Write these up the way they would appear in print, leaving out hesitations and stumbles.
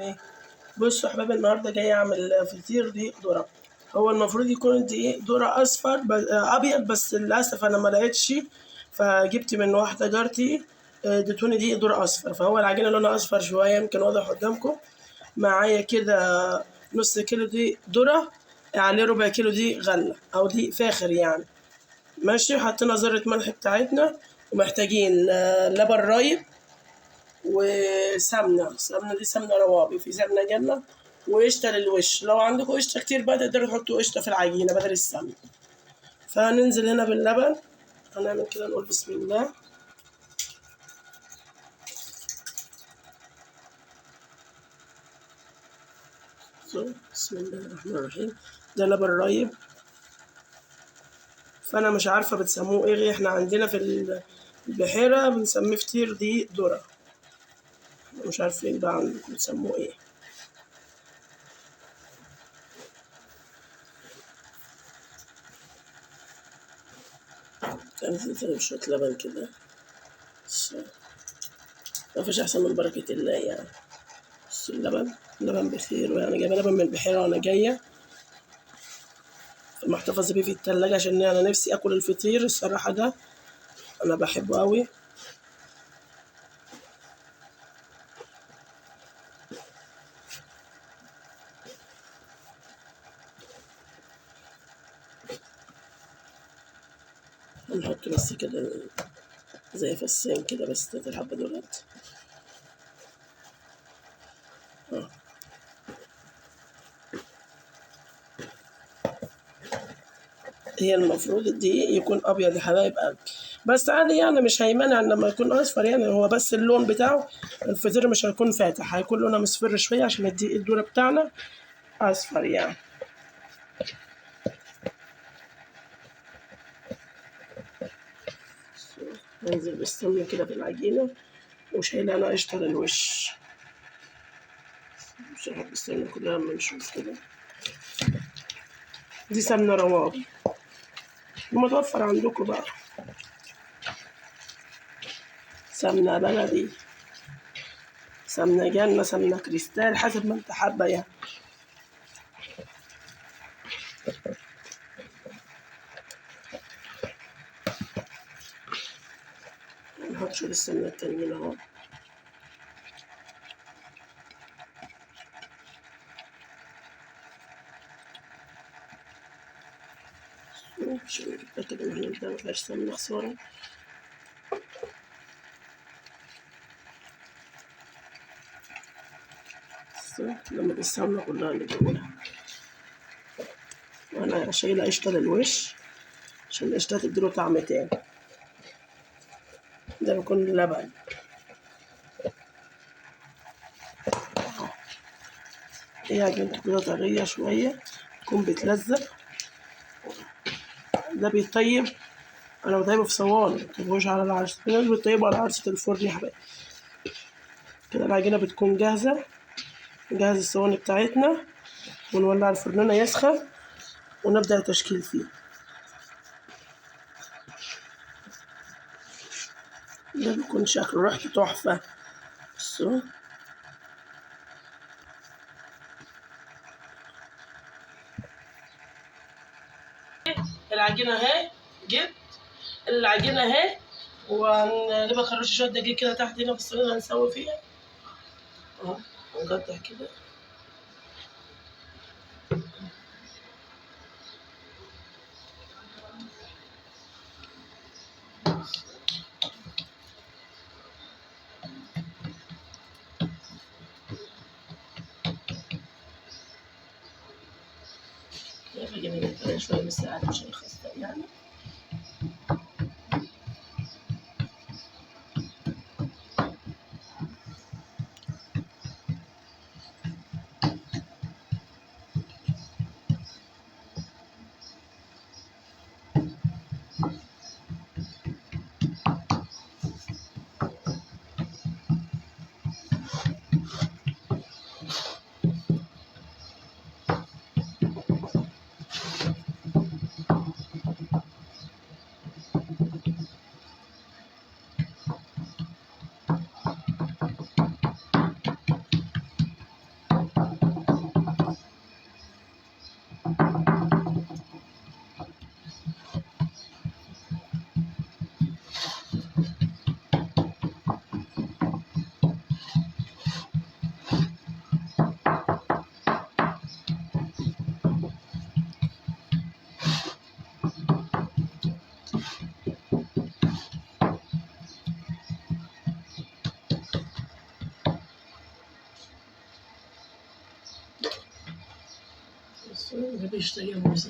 إيه؟ بصوا يا حبايبي، النهارده جاي اعمل فطير دقيق ذرة. هو المفروض يكون الدقيق ذرة اصفر ابيض، بس للاسف انا ما لقيتش، فجبت من واحده جارتي ادتوني دقيق ذرة اصفر، فهو العجينه لونها اصفر شويه يمكن واضح قدامكم. معايا كده نص كيلو دقيق ذرة، عليه ربع كيلو دقيق غله او دقيق فاخر يعني. ماشي، حطينا ذرة ملح بتاعتنا، ومحتاجين لبن رايب وسمنة. السمنة دي سمنة روابي، في سمنة جنة وقشطة للوش. لو عندكم قشطة كتير بقى تقدروا تحطوا قشطة في العجينة بدل السمنة. فهننزل هنا باللبن، هنعمل كده نقول بسم الله. بسم الله الرحمن الرحيم. ده لبن رايب، فأنا مش عارفة بتسموه ايه، احنا عندنا في البحيرة بنسميه فطير دقيق ذرة، مش عارفين بقى عندكم بتسموه ايه. كان شوية لبن كده، مفيش أحسن من بركة الله يعني. بس اللبن بخير، ويعني جايبة لبن من البحيرة وأنا جاية، محتفظة بيه في التلاجة عشان أنا نفسي آكل الفطير الصراحة، ده أنا بحبه أوي. هنحط بس كده زي فصين كده بس، تلات الحبة دولت. هي المفروض الدقيق يكون أبيض يا حبايب قلبي، بس عادي يعني مش هيمنع لما يكون أصفر، يعني هو بس اللون بتاعه الفطير مش هيكون فاتح، هيكون لونه مصفر شوية عشان الدقيق الذرة بتاعنا أصفر يعني. ننزل بالسمنة كده في العجينة، وشايلة أنا قشطة للوش، مش هحط السمنة كلها أما نشوف كده. دي سمنة روابي متوفر عندكم بقى، سمنة بلدي، سمنة جنة، سمنة كريستال، حسب ما انت حابة يعني. نحط شوية السمنة التانيين اهو. عشان نتأكد ان احنا مفيهاش سمنة خسارة. لما السمنة كلها اللي جواها، وانا شايلة قشطة للوش عشان القشطة تديله طعم تاني. ده بيكون لبن، هي عجينته كده طرية شوية، تكون بتلزق. ده بيطيب، انا بطيبه في صواني، متطيبوش على العرس، في ناس بتطيبه على عرسة الفرن يا حبايبي. كده العجينة بتكون جاهزة، نجهز الصواني بتاعتنا ونولع الفرن يسخن ونبدأ التشكيل فيه. ده بيكون شكله ريحته تحفة. بصوا العجينة اهي، جبت العجينة اهي، وهنجيبها خرش شوية دقيق كده تحت هنا في الصينية هنسوي فيها اهو، ونقطع كده. العجينة نقطعها شوية بس عادي عشان يخسر يعني. مفيش تجمس.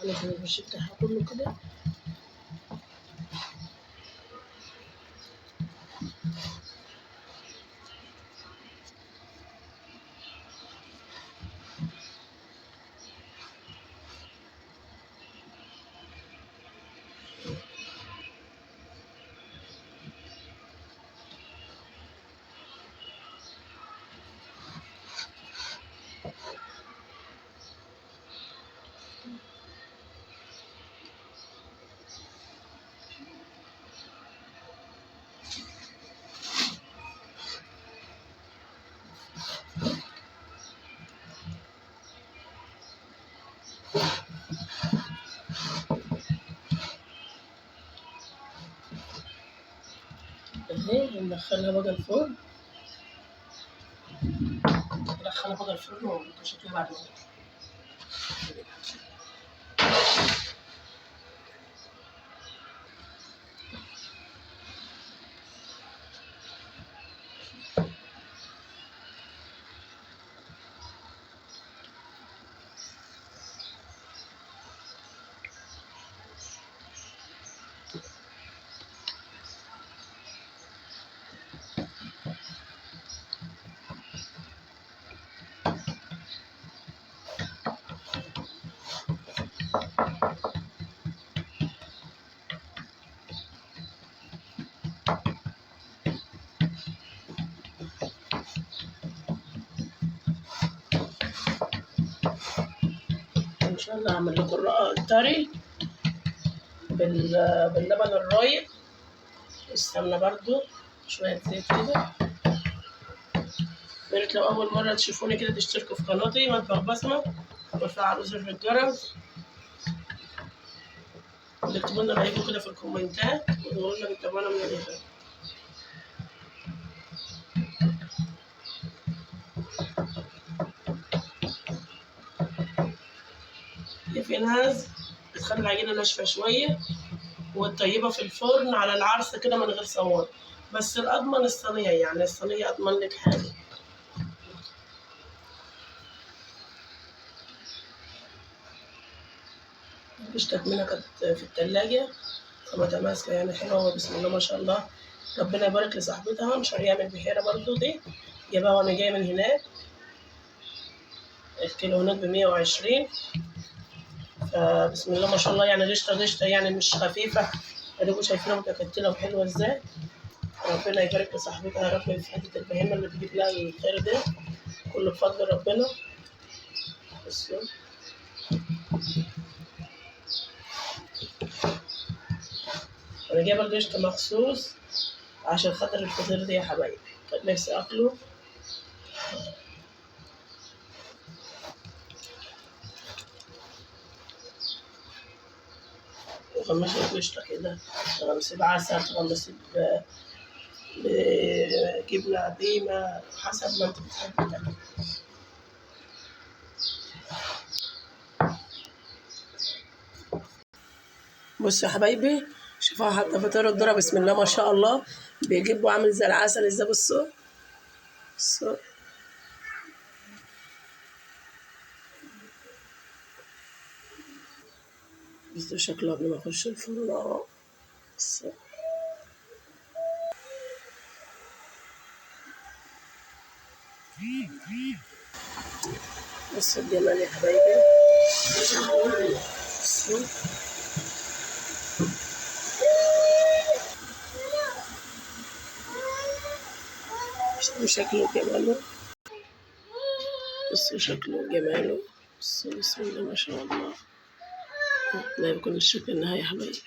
هناخد الوش بتاعها كله كده. اهي ندخلها بقى الفرن. ندخلها بقى الفرن ونوريكم شكلها بعد ما تطلع. ان شاء الله هعمل لكم الرقاق الطري باللبن الرايب والسمنه برضو شويه زيت كده. يا ريت لو اول مره تشوفوني كده تشتركوا في قناتي مطبخ بسمه وتفعلوا زر الجرس واكتبوا لنا رايكم كده في الكومنتات وتقولوا لنا بتتابعونا من ايه. في ناس بتخلي العجينه ناشفه شويه وتطيبها في الفرن على العرسه كده من غير صواني، بس الاضمن الصينيه، يعني الصينيه اضمن لك حاجه. مفيش تكمله كانت في التلاجة فمتماسكه يعني حلوه بسم الله ما شاء الله. ربنا يبارك لصاحبتها مش هيعمل بحيره برضو دي جايبها وانا جايه من هناك. الكيلو هناك ب120 فبسم الله ما شاء الله يعني قشطه يعني مش خفيفه. اديكوا شايفينها متكتله وحلوه ازاي. ربنا يبارك لصاحبتها يا رب في حته البهيمه اللي تجيب لها الخير ده كله بفضل ربنا. بصوا انا جايبه القشطه مخصوص عشان خاطر الفطير دي يا حبايبي، كان نفسي اكله. وغمسي القشطه كده، تغمسي بعسل، تغمسي بجبنه قديمه حسب ما انت بتحبي تاكلي. بصوا يا حبايبي شوفوها حتى فطير الذره بسم الله ما شاء الله بيجيبوا عامل زي العسل ازاي. بصوا بصوا بصوا شكله قبل ما اخش الفرن اهو. بصوا بصوا الجمال يا حبايبي. بصوا بصوا شكله وجماله. بصوا شكله وجماله. بصوا بسم الله ما شاء الله. لا يكون الشكل النهاية يا حبايبي.